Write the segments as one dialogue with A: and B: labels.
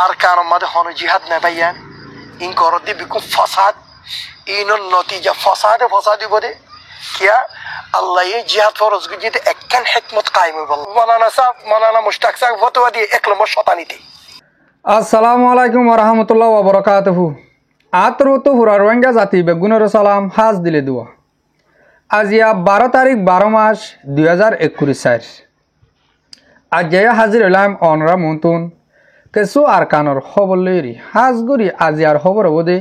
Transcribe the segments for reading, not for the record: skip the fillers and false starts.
A: আর কারণ মাঝে হন জিহাদ না পাইয়ান ইন করত দি বিকুম ফসাদ ইন নতিজা ফসাদে বদে কিয়া আল্লাহ এই জিহাদ ফরজ গিতে একখান হিকমত কায়েম হইবল মাওলানা মুশতাক সাহেব ফতোয়া দিয়ে 1 নম্বর শতানিতে।
B: আসসালামু আলাইকুম ওয়া রাহমাতুল্লাহি ওয়া বারাকাতুহু। আতরুতু হুরা রোহিঙ্গা জাতি বেগুনের সালাম হাজ দিলে দুয়া। আজিয়া 12 তারিখ 12 মাস 2021 আজিয়া হাজির হলাম অনরা মন্তুন কেসু আরকানর খবর লইরি হাজগুড়ি আজিয়ার খবর বদে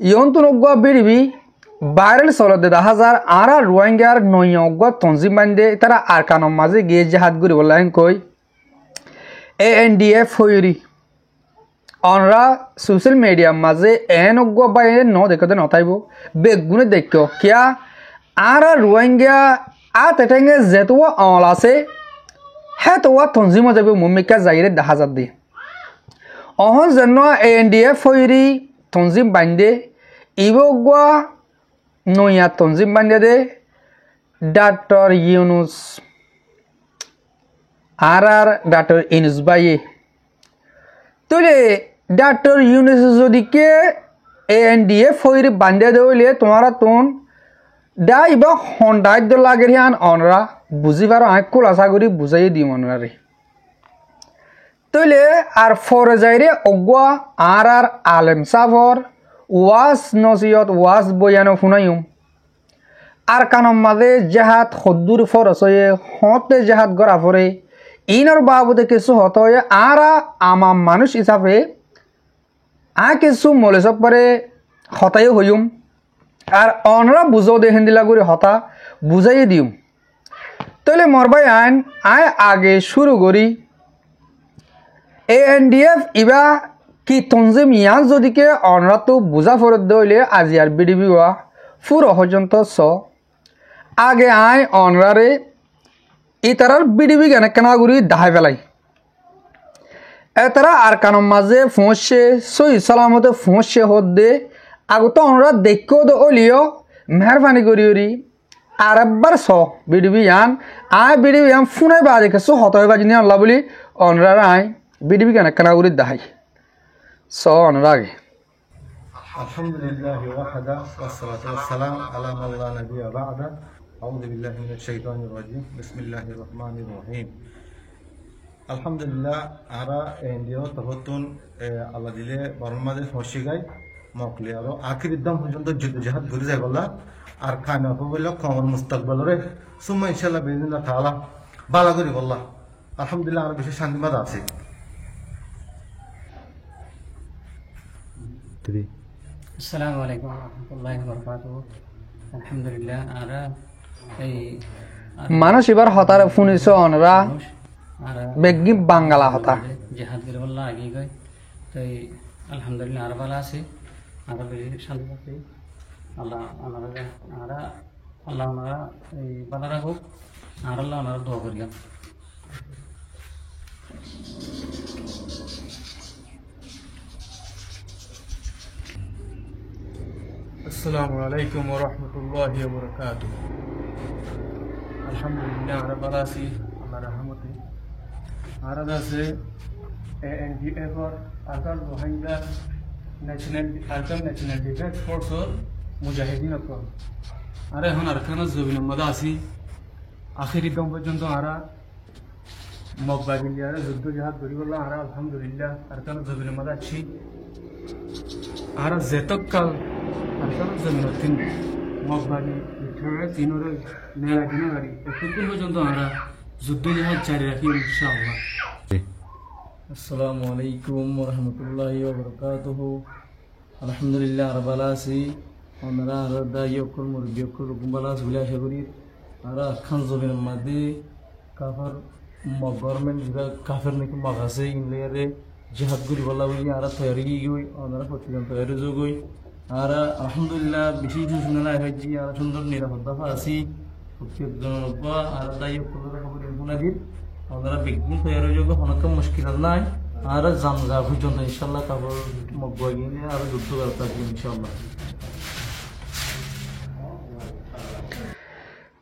B: ইয়ন্তুন অগ্গা বিড়িবি ভাইরাল চলতে 1000 আরা রোহিঙ্গার নয় অগ্গা তঞ্জিম বান্ধে তারা আরকানর মাঝে গিয়ে জাহাদ গুড়ি বললেন কই ANDF হইরি অনরা সোশ্যাল মিডিয়ার মাঝে এন অগ্গা বাইরে ন দেখতে নতাইব বেগুনে দেখো কিয়া আরা রোহিঙ্গা আতেটেঙ্গে যেতুয়া অল আছে হ্যাঁ তো তঞ্জিম যাবে মুমিকা জাগিরে 10,000 দিয়ে অহন যেন ANDF হইরি তঞ্জিম বান্ধে ইবগুয়া নয়া তঞ্জিম বান্ধে দে ডাক্তার ইউনুস আর ডাক্তার ইউনুস বাইয়ে তুলে ডাক্তার ইউনুস যদি কে ANDF হইরি বান্ধে দইলে তোমারা তোন দা ইবা হন্ডাই দ লাগে হান অনরা বুঝি পারো আই কুল আশা করি বুঝাই দিই অনরা রে তইলে আর ফরে যাইরে অগুয়া আর আলেম সাফর ওয়াজ নসিয়ত ওয়াজ বয়ানো শুনাইম আর কানম মাঝে জাহাদ খদ্দুর ফরস হয়ে হতে জাহাদ গড়া ফরে ইনর বাবুতে কিছু হত হয়ে আর আমার মানুষ হিসাবে কিছু মলেসব পরে হতাই হইম আর অনরা বুঝো দে হিন্দিলা করে হতা বুঝাই দিম তইলে মরবাই আই আগে শুরু করি ANDF ইবা কি তঞ্জিম ইয়ান যদি কে অনরা তো বুঝা ফরত দইলে আজি আর বিডিবি ওয়া পুরো পর্যন্ত আগে আই অনরারে ইতারার বিডিবি কেন কেনা করি দাহাই ফেলাই এতারা আর কানম মাঝে ফোঁসে সই সালামতে ফোঁসে হত দে আগত অনরা দেখো দো অলিও মেহরবানি করি আর একবার বিডিবি ইয়ান আই বিডিবি ইয়ান ফুনাই বাজে কেসো হত হয়ে বাজি নিয়ে আল্লাহ বলি অনরার আই বিডিবি কেন কেনা করি দাহাই অনরা আগে
C: আলহামদুলিল্লাহি ওয়াহদা ওয়াসসালাতু ওয়াসসালামু আলা মান লা নাবিয়্যা বা'দা আউযু বিল্লাহি মিনাশ শাইতানির রাজীম বিসমিল্লাহির রহমানির রহিম আলহামদুলিল্লাহ আরা এন্ডিও তহতুন আল্লাহ দিলে বর্মাদে ফসিগাই মকলে আর আখির দম পর্যন্ত যুদ্ধ জাহাদ ঘুরে যায় বলা আর খানা হইল কমর মুস্তাকবালরে সুম্মা ইনশাআল্লাহ বিইজনিল্লাহ তাআলা বালা করি বল্লাহ আলহামদুলিল্লাহ আর বেশি শান্তিবাদ আছে।
D: আসসালামু আলাইকুম ওয়া রাহমাতুল্লাহি ওয়া বারাকাতুহু। আলহামদুলিল্লাহ আরা এই
B: মানুষ এবার হতার শুনিছ অনরা বেগি বাঙ্গালা হতা
D: জিহাদ করে বললা আগে গই তাই আলহামদুলিল্লাহ আর ভালো আছে আর বেশি শান্তি আছে আল্লাহ আল্লাহ এই ভালো রাখুক আর আল্লাহ ওনারা দোয়া করিয়া।
E: আসসালামু আলাইকুম ওয়া রাহমাতুল্লাহি ওয়া বারাকাতুহু। আলহামদুলিল্লাহ আমরা ভালো আছি আল্লাহর রহমতে। আর আছে ANDF और আরকান রোহিঙ্গা ন্যাশনাল ডিফেন্স ফোর্সর মুজাহিদিন অক আর এখন আরকানের জমিনের মধ্যে আছি আখেরি দম পর্যন্ত আরা মকবাগিলিয়ার যুদ্ধ জাহাজ করি বললাম আর আলহামদুলিল্লাহ আরকানের জমিনের মধ্যে আছি আর যেতকাল আরকানের জমিনের তিন মকবাগি তিনরে নেড়া কিনা গাড়ি এতক্ষণ পর্যন্ত আমরা যুদ্ধ জাহাজ জারি রাখি ইনশাআল্লাহ। আসসালামু আলাইকুম ওয়া রাহমাতুল্লাহি ওয়া বারাকাতুহু। আলহামদুলিল্লাহ আর ভালো আছি আমরা আর দায়কল মুরবিয়কল রুকুমবালা সুলা শাগরি আর খান জমিনের মধ্যে কাফার গভর্নমেন্ট কাফের নাকি মাগাছে ইংলেয়ারে জিহাদ গুলি বলা বলি আর তৈরি গই আমরা প্রতিদিন তৈরি যোগই আর আলহামদুলিল্লাহ বেশি শুনে না হয়েছি আর সুন্দর নিরাপত্তা আছি প্রত্যেকজন আর দায়কল খবর শুনে দিন আমরা বিজ্ঞান তৈরি যোগ অনেক মুশকিল নাই আর জানগা পর্যন্ত ইনশাআল্লাহ তারপর মকবাগিনে আর যুদ্ধ করতে ইনশাআল্লাহ।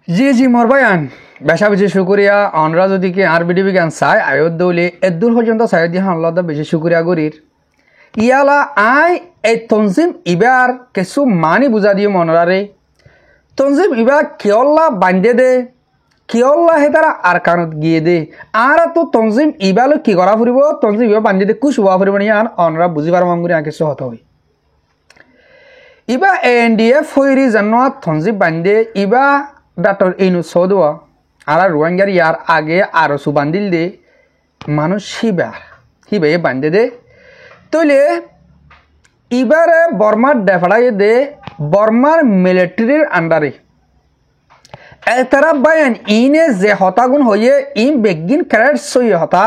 B: জি জি মোর ভাইয়ান বেশা বেশি শুক্রিয়া অনরা যদি কি আর ভিডিও গান চাই আয়ত দৌলে এদূর পর্যন্ত চাই দিয়ে আল্লাহ বেশি শুক্রিয়া করির ইয়ালা আই এই তনজিম ইবার কিছু মানি বুঝা দিও মনরারে তনজিম ইবার কিয়ল্লা বান্ধে দে কিয়ল্লা হে তারা আর কানত গিয়ে দে আর তো তনজিম ইবালো কি করা ফুরিব তনজিম ইবা বান্ধে দে কুশ হওয়া ফুরিব নি আর অনরা বুঝি পারম করে আর কিছু হত হই ইবা এনডিএফ হইরি জানোয়া তনজিম বান্ধে ইবা ডাক্তার ইনু সদুয়া আর রোহিঙ্গার ইয়ার আগে আরো সুবান্দিল দে মানুষ হিবে বান্ধে দে তইলে এবারে বর্মার ডেফাড়াই দে বর্মার মিলিটারির আন্ডারে তারা বায়ান ইনে যে হতাগুণ হয়ে ইন বেগিন ক্যারেট সই হতা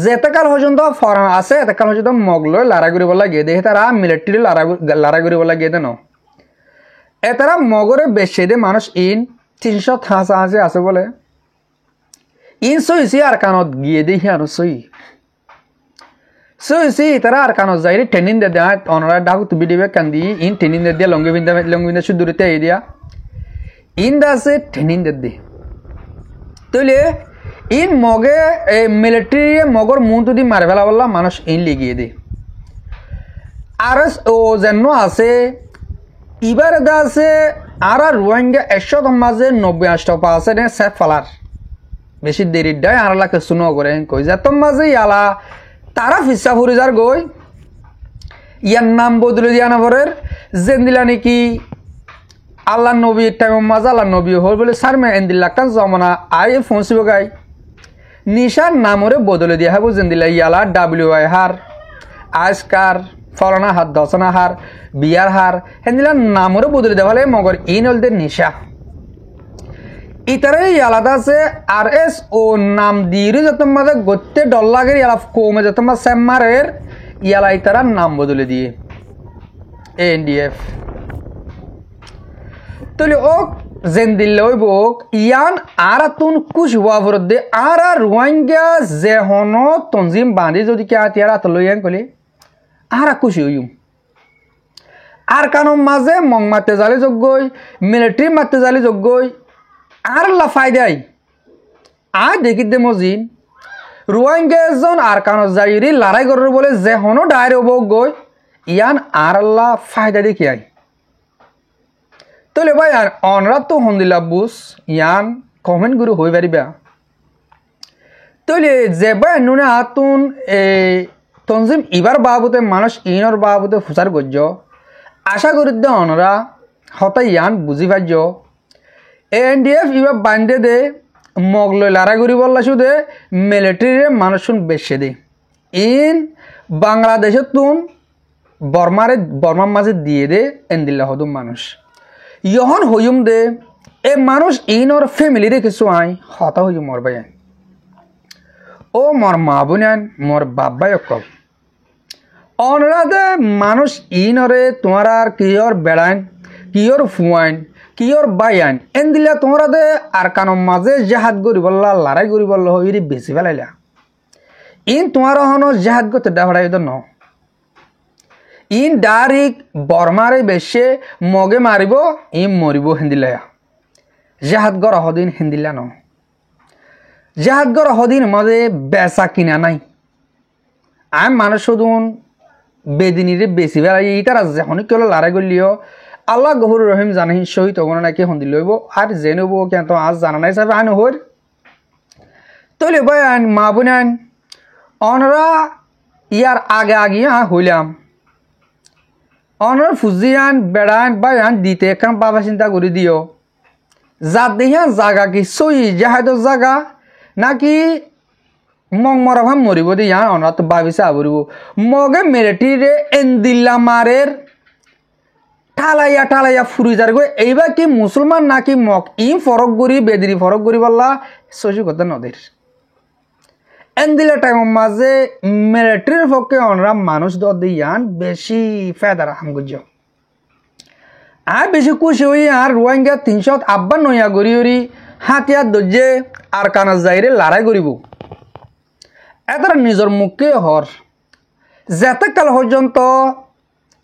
B: যেতেকাল পর্যন্ত ফরান আছে এতেকাল পর্যন্ত মগলই লড়াই করিব লাগে দে তারা মিলিটারি লড়াই করিব লাগে দে ন তারা মগরে বেশি দে মানুষ ইন 383 আছে বলে ইন সইছি আর কানত গিয়ে দে হিয়ানো সই তারা আর কানত যাই ট্রেনিং দে দেয় অনরা ডাকু তুবি দিবে কান্দি ইন ট্রেনিং দে দিয়া লঙ্গি বিন্দা সুদূরতে এই দিয়া ইন দাসে ট্রেনিং দে তইলে ইন মগে মিলিটারি মগর মুন্টু দি মারে ফেলা বললা মানুষ ইন লিগিয়ে দে আর ও যেন আছে ইবার দা আছে আর রোহিঙ্গা 100 মাঝে 90-80 আছে নে সেফ ফালার বেশি দেরি দেয় আর লাগে শুনো করে কই যা তোম মাঝে ইয়ালা তারা ফিসা ফুরিজার গই ইয়ার নাম বদলে দিয়া না পরের যেন দিলা নাকি আল্লাহ নবী টাইম মাঝে আল্লাহ নবী হল বলে সারমে এন্দিল্লা কান জমানা আই ফোনসিব গাই নিশার নামরে বদলে দিয়া হবো যেন দিলা ইয়ালা WI হার আজকার ফলনা হার দশনা হার বিয়ার হার হেন্দিলা নামরে বদলে দেওয়া হলে মগর ইন হলদের নিশা ইতারে আলাদা আছে RS ও নাম দিয়ে যত মাঝে গত্তে ডল্লাগের ইয়ালা কমে যত মাঝে স্যামারের ইয়ালা ইতারা নাম বদলে দিয়ে ANDF তলে ও যেন দিলে ওই বোক ইয়ান আর তুন কুশ হওয়া ফরত দে আর রোহিঙ্গা যে হন তনজিম বাঁধি যদি কে আতিয়ার আত লইয়ান কলে আর খুশি হইম আর কানুন মাঝে মং মারতে জালি যোগ্যই মিলিটারি মারতে জালি যোগ্যই আর লাফাই দেয় আর দেখি দে মজিন রোহিঙ্গা এজন আর কানত যাইরি লড়াই করার বলে যে হনো ডায়ের হব গই ইয়ান আর আল্লাহ ফায়দা দেখি আই তলে ভাই আর অনরা তো হন্দিলা বুস ইয়ান কমেন্ট গুরু হই পারিবা তলে যে ভাই নুনে আতুন তনজিম ইবার বাবুতে মানুষ ইনর বাবুতে ফুসার গজ্য আশা করি দে অনরা হতা ইয়ান বুঝি পার্য ANDF ইবা বান্ধে দে মগলই লড়াই করি বললা শুধু মিলিটারি মানুষ বেশি দে ইন বাংলাদেশের তুন বর্মার মাঝে দিয়ে দে এন্দিল্লা হদুম মানুষ ইহন হইম দে এ মানুষ ইনর ফ্যামিলিরে কিছু আই হতা হইম মর ভাই ও মর মা বোনান মর বাবাই অকল অনরাদে মানুষ ইনরে তোমার আর কিয়র বেড়াইন কিয়র ফুয়াইন কিয়র বাইয়ান এন দিলা তোমরা দে আর কানম মাঝে জাহাদ গরি বললা লড়াই গরি বললা হইরি বেশি ফেলাইলা ইন তোমার হনো জাহাদ গতে দাফড়াই ন ইন ডাইরেক্ট বর্মারে বেশে মগে মারিব ইন মরিব হিন্দিলা জাহাদ গর হদিন হিন্দিলা ন জাহাদ গর হদিন মাঝে বেচা কিনা নাই আমি মানুষ শুধুন বেদিনীরে বেশি ফেলাই ইটার যখন কেউ লড়াই করলিও আল্লাহ গফুর রহিম জানাহি সহি তখন নাকি হন্দি লইব আর জেনব কেন তো আজ জানা নাই সাহেব আন হর তলে ভাই আন মা বোনান অনরা ইয়ার আগে আগে হইলাম অনর ফুজিয়ান বেড়ান বা আন দিতে একখান বাবা চিন্তা করে দিও যার দেহিয়ান জাগা কি সই জাহাদ জাগা নাকি মং মরাভাম মরিব দি ইয়ান অনরা তো ভাবিছে আবরিব মগে মিলিটারিরে এন্দিল্লা মারের টালাইয়া ফুরিজার গো এইবার কি মুসলমান নাকি মক ই ফরক গরি বেদিনী ফরক গরি বললা শশী কথা নদীর এন্দিলা টাইম মাঝে মিলিটারির পক্ষে অনরা মানুষ দিয়ান বেশি ফেদার হামগুজ আর বেশি খুশি হই আর রোহিঙ্গা 352 গড়ি হাতিয়ার দর্জে আর কানা যাইরে লড়াই করিব এটার নিজের মুখে হর যেতে কাল পর্যন্ত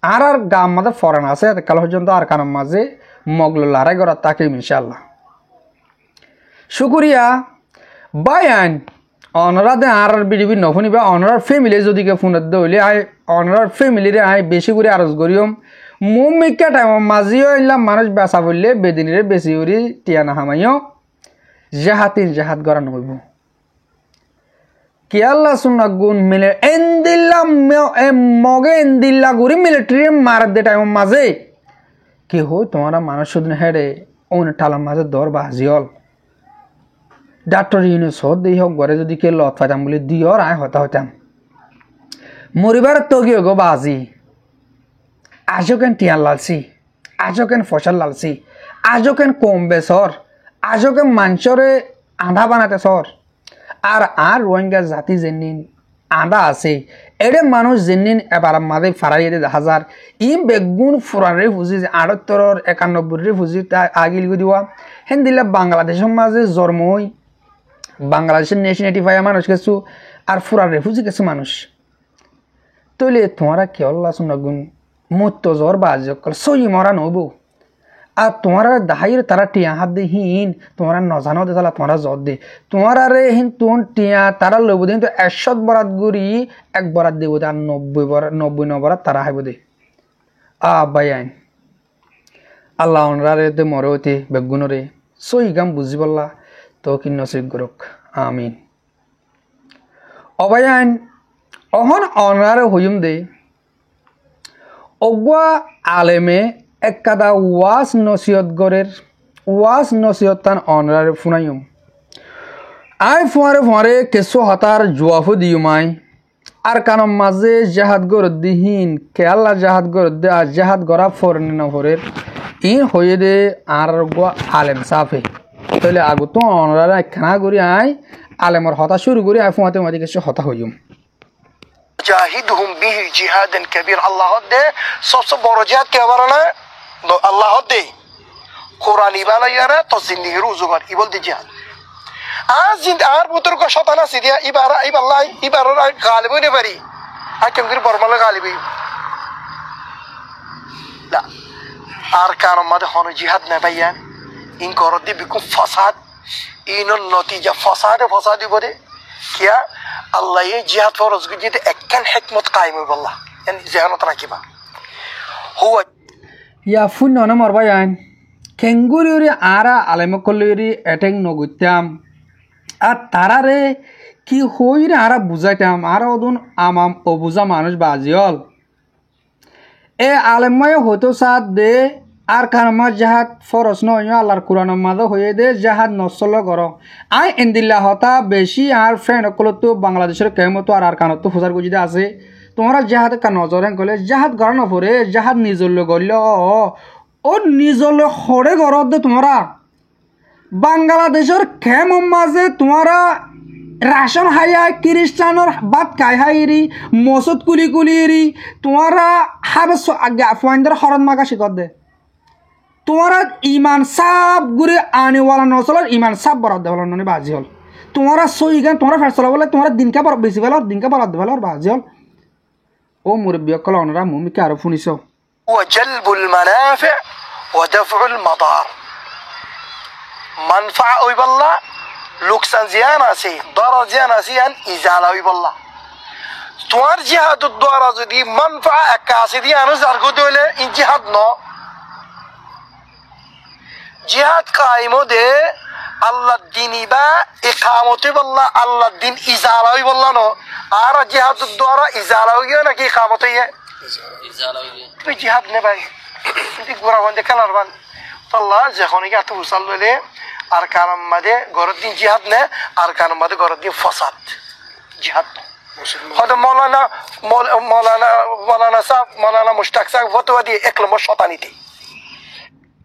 B: আর গাম মাঝে ফরেন আছে কাল পর্যন্ত আর কানার মাঝে মগল লড়াই করা তাকে ইনশাল্লাহ শুকুরিয়া বায়ান অনরাতে আর বিডিবি নফুনিবা অনরার ফ্যামিলি যদি কে ফোনত দইলে আই অনরার ফ্যামিলিরে আই বেশি করে আরজ করিম মুমিকা টাইম মাঝিও ইল্লা মানুষ বেসা বললে বেদিনিরে বেশি করে টিয়ানা হামাইও জাহাতিন জাহাত গড়ানো হইব কি আল্লাহ সুন্নাহ গুণ মিলে এন্দিল্লা মগে এন্দিল্লা গুরি মিলিটারি মার দে টাইম মাঝে কি হই তোমারা মানুষ শুধু হেডে ওন টালার মাঝে দর বাজিল ডাক্তার ইউনুস দেই হোক ঘরে যদি কে লত পাইতাম বলে দিওর আয় হতা হতাম মরিবার তো কি গো বাজি আজও কেন টিয়ার লালছি আজও কেন ফসল লালছি আজও কেন কম বেসর আজও কেন মাংসরে আধা বানাতে সর আর রোহিঙ্গা জাতি যেনিন আধা আছে এডে মানুষ যেনিন এবার মাঝে ফারাইয়ে দেখা যার ই বেগুন ফুরারে ফুজি 78 91 ফুজি আগিল দিওয়া হেন দিলে বাংলাদেশের মাঝে জন্ম হই বাংলাদেশের নেশনালিটি পায় মানুষ কিছু আর ফুরার রেফুজি কিছু মানুষ তৈলে তোমারা কে আল্লাহ সুন্নাহ গুণ মত্ত জ্বর বা আজকাল সই মরা নব আর তোমার দাহাইর তারা টিয়া হাত দে হিন তোমার নজানো দে তালা তোমার জ্বর দে তোমার রে হিন তোন টিয়া তারা লব দিন তো 100 বরাত গুড়ি 1 বরাত দেব আর 90 বরাত তারা হাইব দে বায়ান আল্লাহ অনরারে দে মরতে বেগুনরে সই গাম বুঝি বললা তো কি নসিব করুক আমিন অবায়ান অহন অনারে হইম দে অগুয়া আলেমে একাদা ওয়াস নসিহত গরের ওয়াস নসিহত তান অনারে ফুনাইম আই ফুয়ারে কেসো হাতার জুয়াফু দিউমাই আর কানম মাঝে জাহাদ গরদ্দিহীন কেয়াল্লা জাহাদ গরদ্দে আর জাহাদ গরা ফরনে নফরের ইন হয়ে দে আর গুয়া আলেম সাফে তাহলে আগু তো অনরারা খানা করি আই আলেমর হতা শুরু করি আই ফুয়াতে মাঝে কিছু হতা হইম
A: জাহিদহুম বিহি জিহাদান কবীর আল্লাহ দে সবচেয়ে বড় জিহাদ কে বারানা আল্লাহ দে কোরআন ইবালা ইয়ারা তো জিন্দেগি রুজগার ইবল দি জিহাদ আর বুতর কো শতান আছে দিয়া ইবারা গালিব হইতে পারি আর কেম করে বর্মালে গালিব না আর কারণ মাঝে হন জিহাদ না ভাইয়ান ইন করত দি বিকু ফাসাদ ইন নতিজা ফাসাদি বলে কিয়া আল্লাহ এই জিহাদ ফরজ গুজিতে একখান হিকমত কায়েম হইবাল্লাহ yani জেহানত রাখিবা হুয়া
B: ইয়া ফুন নন মরবায়ান কেঙ্গুরিউরি আরা আলেমকলিউরি এটেং নগুত্যাম আর তারারে কি হইরে আরা বুঝাইতাম আর ওদুন আমাম অবুজা মানুষ বাজিয়ল এ আলেময় হতো সাথ দে আর কারমার জাহাদ ফরস নয় আল্লাহর কোরআনের মাঝে হয়ে দে জাহাদ নসল কর আই এন্দিল্লা হতা বেশি আর ফ্রেন্ড অকলতো বাংলাদেশের কেমতো আর কানতো ফুজার গুজিতে আছে তোমরা জাহাদ কা নজরে গলে জাহাদ গড় নপরে জাহাদ নিজল গল ও নিজল হরে গরদ দে তোমরা বাংলাদেশের খেম মাঝে তোমরা রাশন হাইয়া খ্রিস্টানোর বাদ খাই হাইরি মসুদ কুলি তোমরা হাবে আফওয়ানদের হরদ মাগা শিকত দে তোমারা ইমান সাপ গুড়ি আনেওয়ালা নচলার ইমান সাপ বরাদ দেওয়াল ননি বাজি হল তোমরা সই গান তোমরা ফেসলা বলে তোমরা দিনকা বরাদ বেশি বেলার দিনকা বরাদ দেওয়াল বাজি হল ও মুরব্বী কল অনরা মুমিকে আরো শুনিছ
A: ওয়াজলবুল মানাফি ওয়া দাফউল মাদার মানফা ওইবাল্লা লোকসান জিয়ান আছে দরার জিয়ান আছে আন ইজালা ওইবাল্লা তোমার জিহাদুদ দ্বারা যদি মানফা একা আছে দিয়ে আনো জারগো দইলে ইন জিহাদ ন জিহাদ কায়েম দে আল্লাহ দিন বা ইকামতে বললা আল্লাহ দিন ইজালা হই বললা ন আর জিহাদ দ্বারা ইজালা হই নাকি ইকামতে হই ইজালা হই তুই জিহাদ নে ভাই তুই গোরা বন্ধে কালার বান আল্লাহ যখন কি এত উসাল লইলে আর কারণ মাঝে গরর দিন জিহাদ নে আর কারণ মাঝে গরর দিন ফাসাদ জিহাদ হয়তো মৌলানা মুশতাক সাহেব ফতোয়া দিয়ে 1 নম্বর শতানিতে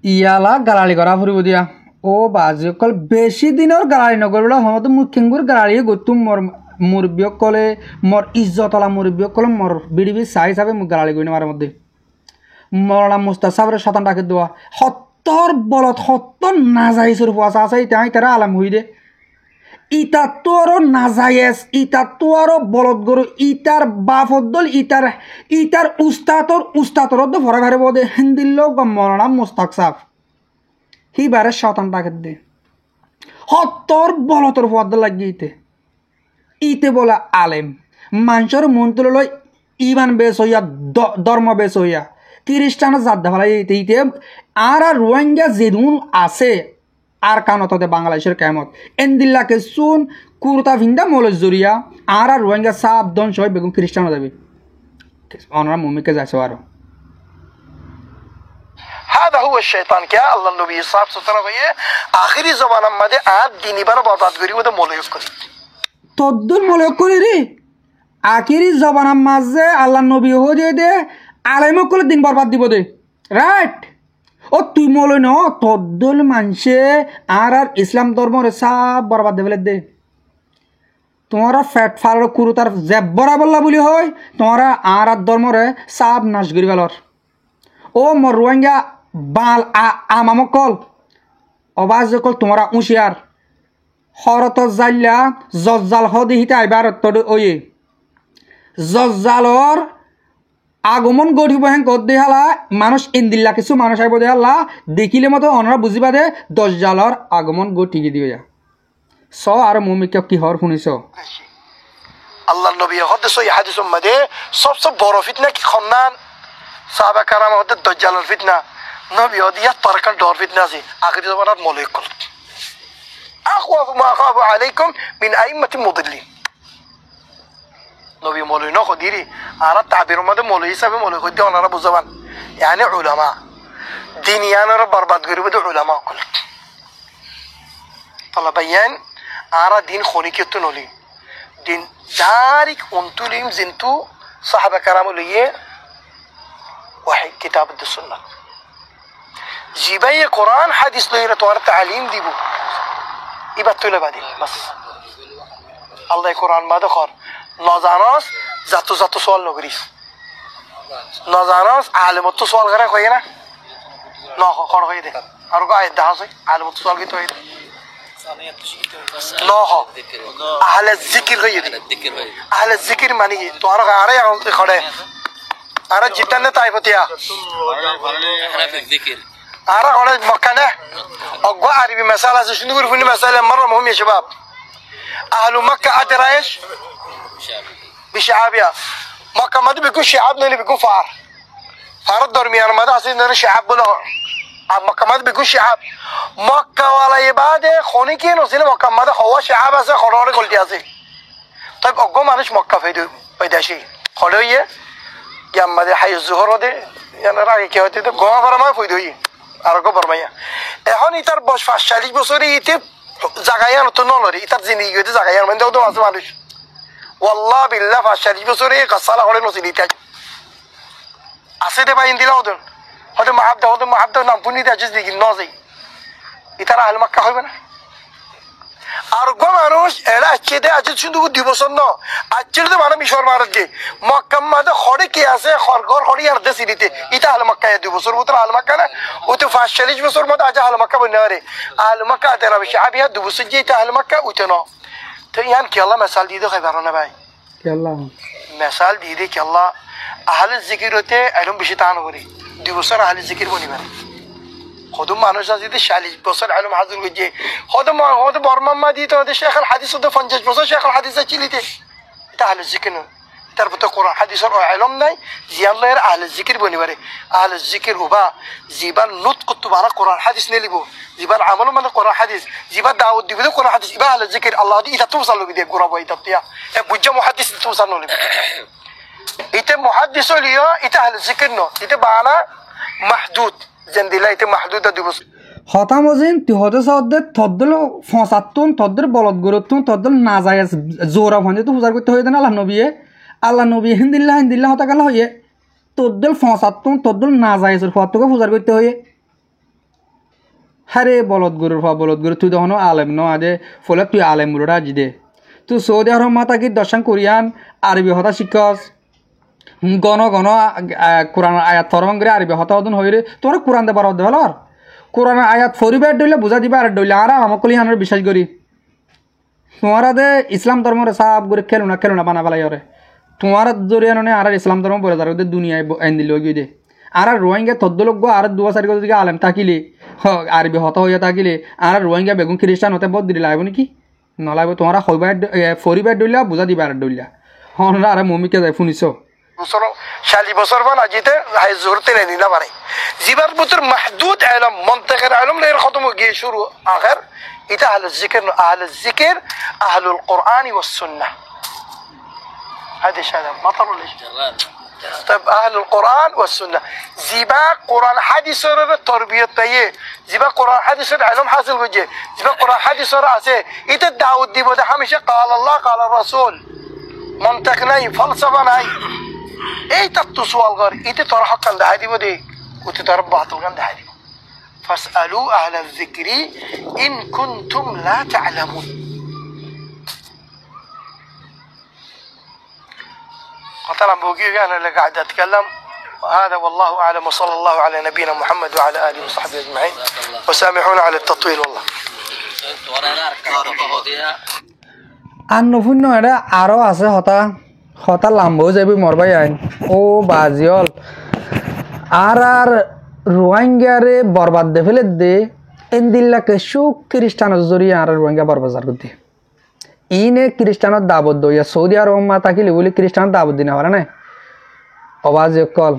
B: ইয়ালা গালালি করা ফুরিব দিয়া ও বাজিকল বেশি দিনের গালালি নগরবলা হমত মুখ্যঙ্গুর গালালি গতু মর মুরব্বিয়ক কলে মর ইজ্জতলা মুরব্বিয়ক কলে মর বিডিবি সাই হিসাবে মুখ গালালি গইনে মার মধ্যে মৌলানা মুস্তাক সাহেবের শতান ডাকে দেওয়া সত্তর বলত 70 নাজাইজের ফুয়াশা আছে তাই তারা আলাম হই দে ইটা তো আরো নাজায়েজ ইটা তো আরো বলদ গরু ইটার বাফদ্দল ইটার উস্তাদর ভরে ভরে বোধে হিন্দির লোক বা মৌলানা মুস্তাক সাহেব হি বারে শতান ডাকে দে হত্তর বলতর পদ লাগিয়ে ইতে বলা আলেম মানুষের মন তুলে ইমান বেশ হইয়া ধর্ম বেশ হইয়া খ্রিস্টানের জাদ্দা ফেলাই ইতে আর রোহিঙ্গা যেদুন আছে আর কানততে বাংলাদেশের কেমত এন্দিল্লাকে শুন কুর্তা ভিন্দা মলজ জরিয়া আর রোহিঙ্গা সাপ ধ্বংস হয় বেগুন খ্রিস্টানও দেবে ওনারা মুমিকে যাচ্ছে আরো
A: هذا هو الشيطان كيا الله النبي صلى الله عليه وسلم آخری زمان مده آد دینی بار برباد کری و ده مولوی کری
B: তদ্দুর মনে করি রে আখিরি জবানার মাঝে আল্লাহ নবী হয়ে দে আলেমক করে দিন বরবাদ দিব দে রাইট ও তুই মলে ন তদ্দুল মানুষে আর ইসলাম ধর্মরে সব বরবাদ দেবে দে তোমারা ফ্যাট ফাল কুরু তার জেব্বরা বললা বলি হয় তোমারা আর ধর্মরে সব নাশ করি বেলর ও মর রোহিঙ্গা বাল আমামকল অবাজ কল তোমরা উঁশিয়ার হরত জাল্লা জজ্জাল হদি হিতে আইবার ওয়ে জজ্জালর আগমন গঠিব হেন কদ দেহালা মানুষ ইন্দিল্লা কিছু মানুষ আইব দেহাল্লা দেখিলে মতো অনরা বুঝিবা দে দজ্জালর আগমন গঠিয়ে দিবে যা স আর মুমিকে কি হর শুনিছ
A: আল্লাহ নবী হতে সই হাদিস মধ্যে সবচেয়ে বড় ফিতনা কি খন্নান সাহাবা কারাম হতে দজ্জালের ফিতনা নবী হদিয়াত পারকান ডর ফিতনা আছে আখিরি জমানাত মৌলুই কল أخوف ما أخاف عليكم من أئمة المضلين نبي مولوي نو خديري أنا تعبير ماذا مولوي سبب مولوي خدي أنا رب الزمان يعني علماء دينيان رب برباد غير بدو علماء كل طلبيان أنا دين خوني كتنولي دين دارك أنتوليم زنتو صحابة كرام ليه وحي كتاب السنة جيبي قرآن حديث ليه توار تعليم ديبو ইবাদ তুলে বাদিল বাস আল্লাহ কোরআন মা দেখর নজানস জাতু জাতু সোয়াল নগরিস নজানস আলেমত সোয়াল করে কই না ন খড় হই দে আর গো আয়াত দাস আলেমত সোয়াল কি তো হই ন হ আহলে জিকির হই দে আহলে জিকির মানে কি তো আর আরে খড়ে আর জিতানে তাই ফতিয়া জিকির أرى على مكانه أقوى عربي مسألة شنو يقول فيني مسألة مرة مهم يا شباب أهل مكة أدرى إيش بشعابها مكة ما بيكون شعاب نني بيكون فار الدرمي أنا ما ده أصلا نني شعاب بلا مكة ما بيكون شعاب مكة ولا يبادة خوني كي نوصل مكة ما ده هو شعاب أصلا خرارة قلتي أصلا طيب أقوى ما نش مكة فيدا شيء خلوية يا ما ده حي الزهور ده يعني رأي كي هتي ده قوة فرما فيدوي আর গো বরমাইয়া এখন ইতার 45 বছরে ইতে জাগায়ান তো নলরি ইতার জিন্দেগি হইতে জাগায়ান মানে তো আছে মানুষ ওয়াল্লাহ বিল্লাহ 45 বছরে গাসালা করে নসিল ইতে আছে দে ভাই ইন্দিলা ওদন হতে মাহাবদা নাম পুনি দে আজিজ দিগি নজাই ইতার আহলে মক্কা হইবে না আর গো মানুষ এরা আছে দে আজিজ শুধু 2 বছর ন আজকে তো মানে মিশর মারত গে মক্কা মাদে খড়ে কি আছে খরগর খড়ি আর দে সিরিতে ইতা আহলে মক্কা 2 বছর মত আহলে মক্কা না ও তো 45 বছর মত আজ আহলে মক্কা বনারে আহলে মক্কা তেরা বেশি আবিয়া 2 বছর যে ইতা আহলে মক্কা উতে ন তো ইয়ান কি আল্লাহ মিসাল দিয়ে দেখাই পারো না ভাই
B: কি আল্লাহ
A: মিসাল দিয়ে দে কি আল্লাহ আহলে জিকির হতে একদম বেশি টান করে 2 বছর আহলে জিকির বনিবেন خدوم মানুষ আছে যে 40 বছর আলম হাজির হয়ে যায় خدوم বর্মাম্মা দিতে ওদের শেখ আল হাদিস তো 50 বছর শেখ আল হাদিস চিলিতে এটা আহলে জিকির না তারপর তো কোরআন হাদিসের ইলম নাই জি আল্লাহর আহলে জিকির বনিবারে আহলে জিকির হবা জীবন নুত করতে পারা কোরআন হাদিস নেলিব জীবন আমল মানে কোরআন হাদিস জীবন দাউদ দিবে কোরআন হাদিস ইবা আহলে জিকির আল্লাহ দি এটা তো সাল্লু দিয়ে গোরা বই তাতিয়া এ বুঝা মুহাদ্দিস তো সাল্লু এটা মুহাদ্দিস হলিও এটা আহলে জিকির ন এটা বানা মাহদুদ জেন্দিলা এটা মাহদুদা দিবস
B: হতামজিন তিহতে সাদে তদ্দল ফসাতুন তদ্দর বলদ গুরুতুন তদ্দল নাজায়েজ জোরা ফনে তো হুজার করতে হইদেন আল্লাহ নবী হিন্দিল্লাহ হতা গেল হইয়ে তদ্দল ফসাতুন তদ্দল নাজায়েজের ফতকে হুজার করতে হইয়ে হারে বলদ গুরু তুই দহনো আলেম ন আদে ফলে তুই আলেম গুরুটা আজি দে তুই সৌদি আরব মাতা কি দর্শন কোরিয়ান আরবি হতা শিক্ষস গণ কোরআন আয়াত ফরম করে আরবি হতা হদন হইরে তোমরা কোরআন দে বারদ দেওয়ার কোরআন আয়াত ফরিবার ডইলে বুঝা দিবা আর ডইলে আর আমকলি হানের বিশ্বাস করি তোমারা দে ইসলাম ধর্মরে সাব করে খেলো না বানা ফেলাই ওরে তোমার জরিয়া নে আর ইসলাম ধর্ম বলে যার ওদের দুনিয়ায় আইন দিল গিয়ে দে আর রোহিঙ্গা তদ্দলোক আর 2-4 দিকে আলেম থাকিলে আরবি হতা হইয়া থাকিলে আর রোহিঙ্গা বেগুন খ্রিস্টান হতে বদ দিলে লাগবে নাকি নলাগবে তোমারা হইবার ফরিবার ডইলা বুঝা দিবা আর ডইলা হনরা আরে মমিকে যায় শুনিছ
A: বছর 40 বছর বানা জিতে হাই জোরতে নেই না পারে জিবার ভিতর মাহদুদ ইলম منطقের ইলম লের খতম গিয়ে শুরু আখির এটা আহলুল জিকির আহলুল কোরআন ওয়াস সুন্নাহ هذا شيء مطر ولا طيب اهل القران والسنه زيبا قران حديث ر تربيه تيه زيبا قران حديث علم حاصل وجه زيبا قران حديث ر আছে এটা দাউদ দিব ده همیشه قال الله قال الرسول منطق নাই ফলসফা নাই এই তত্ত্ব সওয়াল কর এটা তোর হকাল দেখাই দিব দে ওতে তোর বাতিল গান দেখাই দিব فاسالوا اهل الذكر ان كنتم لا تعلمون طبعا بوقي انا اللي قاعد اتكلم وهذا والله اعلم وصلى الله على نبينا محمد وعلى اله وصحبه اجمعين وسامحونا على التطويل والله
B: আর নফুন্য এটা আরও আছে হতা হতা লাম্বও যাবি মরবাই আইন ও বাজিয়ল আর রোহিঙ্গারে বরবাদ দে ফেলে দে এন্দিল্লাকে সুখ খ্রিস্টানের জড়িয়ে আর রোহিঙ্গা বরবাজার করতে ইনে খ্রিস্টানের দাবত দইয়া সৌদি আরব মা থাকিলে বলি খ্রিস্টানের দাবত দিনা পারে না অবাজে কল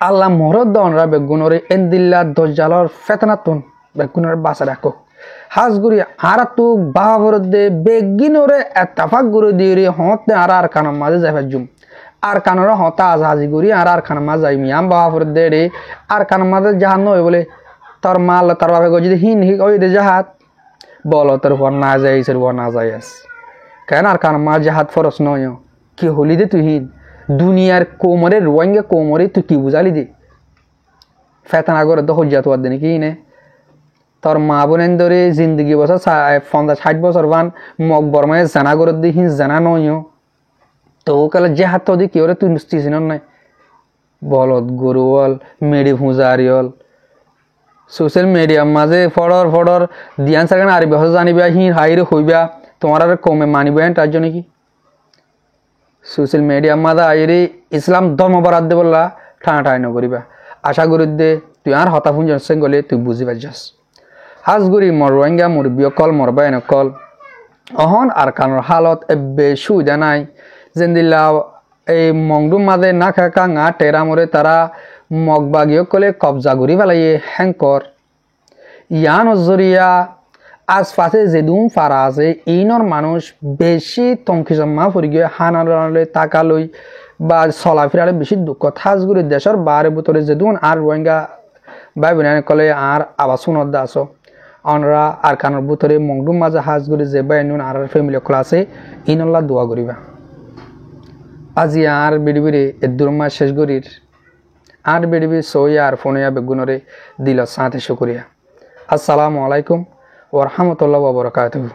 B: আল্লাহ মহরত দনরা বেগুনরে এন্দিল্লা দজ্জালর ফেতনাতুন বেগুনের বাসা রাখো হাজগুড়ি আর তো বাহাবর দে বেগিনরে এতাফাক গুরু দিয়ে হতে আর কানার মাঝে যাই জুম আর কানর হতা আজ হাজি গুড়ি আর কানার মাঝে যাই মিয়াম বাহাবর দে রে আর কানার মাঝে জাহান নয় বলে তোর মাল তোর বাপে যদি হিন হি ওই দে জাহাত বলো তোর উপর না যাই সে উপর না যাই কেন আর কানার মাঝে জাহাত ফরস নয় কি হলি দে তুই হিন দুনিয়ার কোমরে রোহিঙ্গা কোমরে তুই কি বুঝালি দে ফেতনা করে তো হজ্জা তোয়ার দিনে কি নে তোর মা বোনের ধরে জিন্দগি বছর 50-60 বছর বান মগ বর্মায় জানা করে দি হিন জানা নয় তো কালে যে হাত দি কি ওরে তুই নুস্তিস নাই বলদ গরুয়াল মেডি ফুজারিয়ল সোশ্যাল মিডিয়ার মাঝে ফড়র দিয়ান সাগান আরবি ভাষা জানিবা হিন হাইরে হইবা তোমার আর কমে মানিবা তার জন্য কি সোশ্যাল মিডিয়ার মাঝে আইরে ইসলাম ধর্ম বরাদ দে বললা ঠাঁটাই নকরিবা আশা করি দে তুই আর হতাফুন জনসেন গলে তুই বুঝিবা যাস হাজগুড়ি মর রোহিঙ্গা মুরব্বী কল মরবাই নকল অহন আর কানোর হালত এবে সুবিধা নাই যেদিল্লা এই মংডুম মাঝে না খাকা না টেরা মরে তারা মগবাগীয় কলে কবজা ঘুরি পেলাইয়ে হ্যাঙ্কর ইয়ান জরিয়া আশপাশে যেদুম ফারা আছে ইনর মানুষ বেশি তমকিজম্মা ফুরি গিয়ে হানালে তাকালই বা চলাফেরালে বেশি দুঃখ হাজগুড়ি দেশের বারে ভিতরে যেদুন আর রোহিঙ্গা ভাই বোন কলে আর আবার শুনত দাস অনরা আর কানোর ভিতরে মংডুম মাঝে হাজগুড়ি যে বাই নুন আর ফ্যামিলি কল আছে ইনল্লা দোয়া করিবা আজি আর বিড়ি এদুর মাস শেষ গরির আর বিড়ি সইয়া আর ফোনিয়া বেগুনরে দিল সাথে শুকরিয়া আসসালামু আলাইকুম ওয়া রাহমাতুল্লাহি ওয়া বারাকাতুহু।